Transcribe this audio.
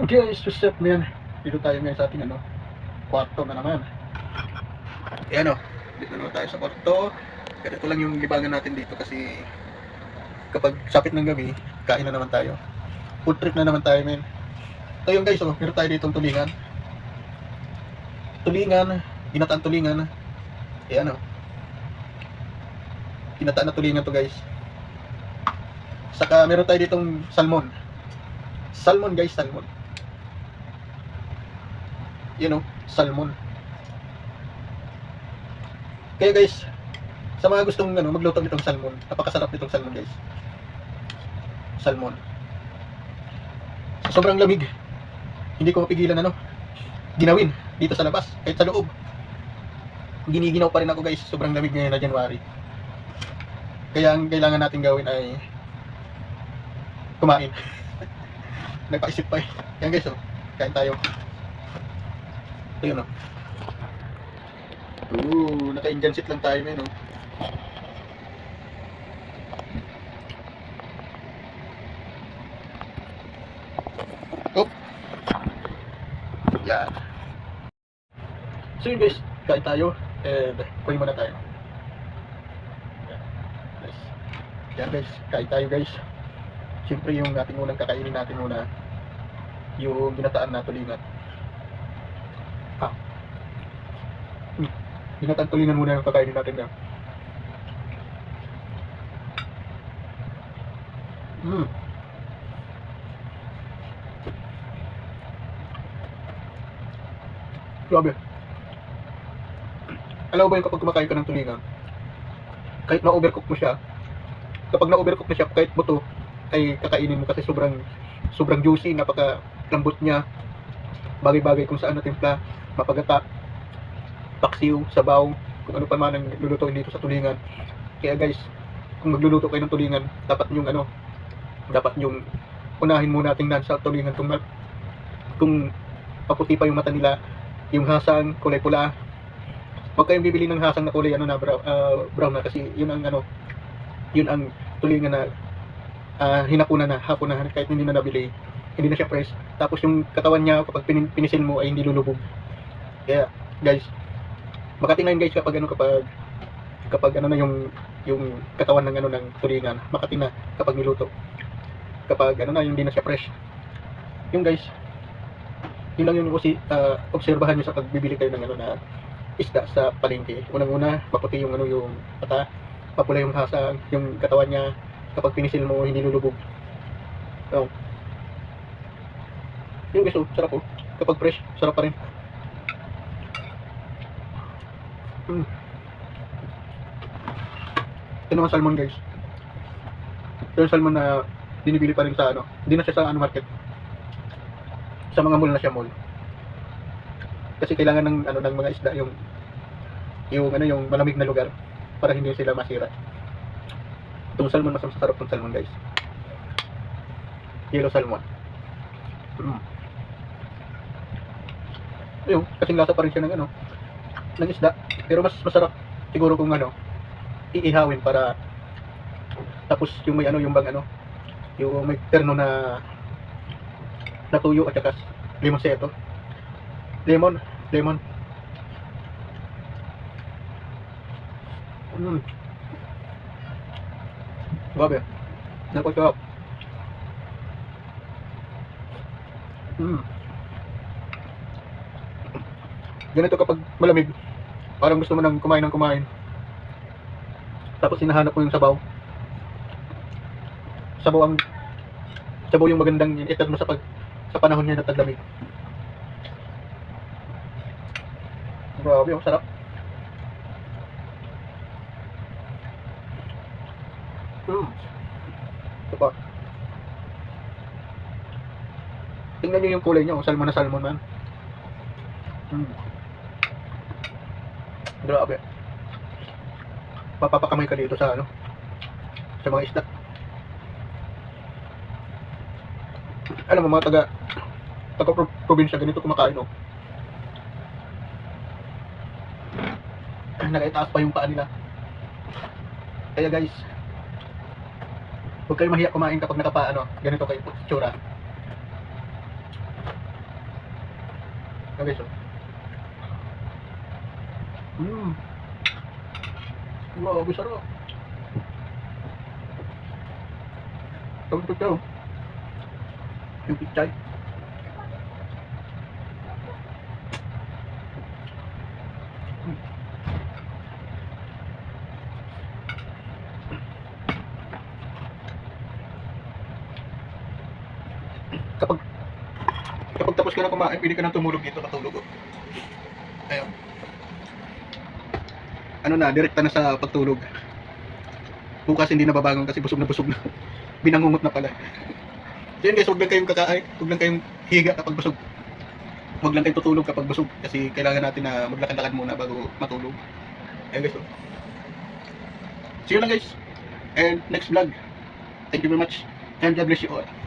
Okay, suset mo yan. Dito tayo ngayon sa ating kwarto na naman. Ayan dito naman tayo sa kwarto. Ganito lang yung libangan natin dito kasi kapag sapit ng gabi, kain na naman tayo. Food trip na naman tayo, men. Ito yung guys, meron tayo dito tulingan. Tulingan, ginataan tulingan. Ayan ginataan na tulingan to guys. Saka meron tayo ditong salmon. Salmon guys, salmon. Salmon. Kaya guys, sa mga gustong magluto nitong salmon, napakasarap nitong salmon guys. Salmon. Sa sobrang lamig, hindi ko mapigilan ginawin dito sa labas, kahit sa loob. Giniginaw pa rin ako guys, sobrang lamig ngayon na January. Kaya ang kailangan natin gawin ay kumain. Nagpaisip pa Yan guys, kain tayo. Ito yun naka-Indian seat lang tayo ngayon Yan. So yun guys, kain tayo and pray muna tayo. Yan guys, kain tayo guys. Siyempre yung ating unang kakainin natin muna yung ginataan na tulingan. Ginataan tulingan muna yung kakainin natin na. Grabe. Alam mo ba yung kapag kumakain ka ng tulingan, kahit na-overcook mo siya, kapag na-overcook na siya, kahit buto, ay kakainin mo kasi sobrang juicy, napaka lambot niya, bagay-bagay kung saan na timpla, mapagata, paksiw, sabaw, kung ano pa man ang lulutuin dito sa tulingan. Kaya guys, kung magluluto kayo ng tulingan, dapat yung unahin muna tingnan sa tulingan kung paputi pa yung mata nila, yung hasang kulay pula. Huwag kayong bibili ng hasang na kulay brown na, kasi yun ang tulingan na hapon na kahit hindi na nabili, hindi na siya fresh. Tapos yung katawan niya kapag pinisil mo ay hindi lulubog. Kaya guys, makati na yun guys kapag na yung katawan ng tulingan, makati na kapag niluto. Kapag hindi na siya fresh. Yung guys, yun lang yung obserbahan nyo sa pagbibili kayo ng na isda sa palengke. Unang-una, maputi yung yung mata, mapula yung hasang, yung katawan niya, kapag pinisil mo hindi lulubog. Yung guys, sarap kapag fresh, sarap pa rin. Ito naman salmon guys. Ito yung salmon na binibili pa rin sa hindi na siya sa market, sa mga mall na siya, mall. Kasi kailangan ng mga isda yung malamig na lugar para hindi sila masira. Itong salmon, mas masarap itong salmon guys. Yellow salmon. Ayun, kasing lasa pa rin siya ng isda, pero mas masarap siguro kung iihawin para tapos yung may yung may terno na tuyo at saka lemon seto. Lemon. Grabe. Napakasarap. Ganito kapag malamig, parang gusto mo nang kumain. Tapos hinahanap mo yung sabaw. Sabaw yung magandang itat mo sa panahon niya na taglamig. Grabe, sarap. Ito pa. Tingnan nyo yung kulay niya, salmon na salmon man. Grabe. Papakamay ka dito sa mga isda. Alam mo, mga taga probinsya ganito kumakain nakaitaas pa yung paa nila. Kaya guys, huwag kayo mahiya kumain kapag ganito kayo itsura. Ayan guys, oh. Grabe sarap. Tawag ito daw. Yung pichay. Kapag tapos ka na kumain, pwede ka nang tumulog dito, matulog. Oh. Ayun. Ano na, direkta na sa pagtulog. Bukas hindi na babangon kasi busog na busog na. Binangungot na pala. So yun guys, huwag lang kayong kakain, huwag lang kayong higa kapag busog. Huwag lang kayong tutulog kapag busog kasi kailangan natin na maglakad-lakad muna bago matulog. Ayun guys. Oh. See you lang guys. And next vlog. Thank you very much. And God bless you all.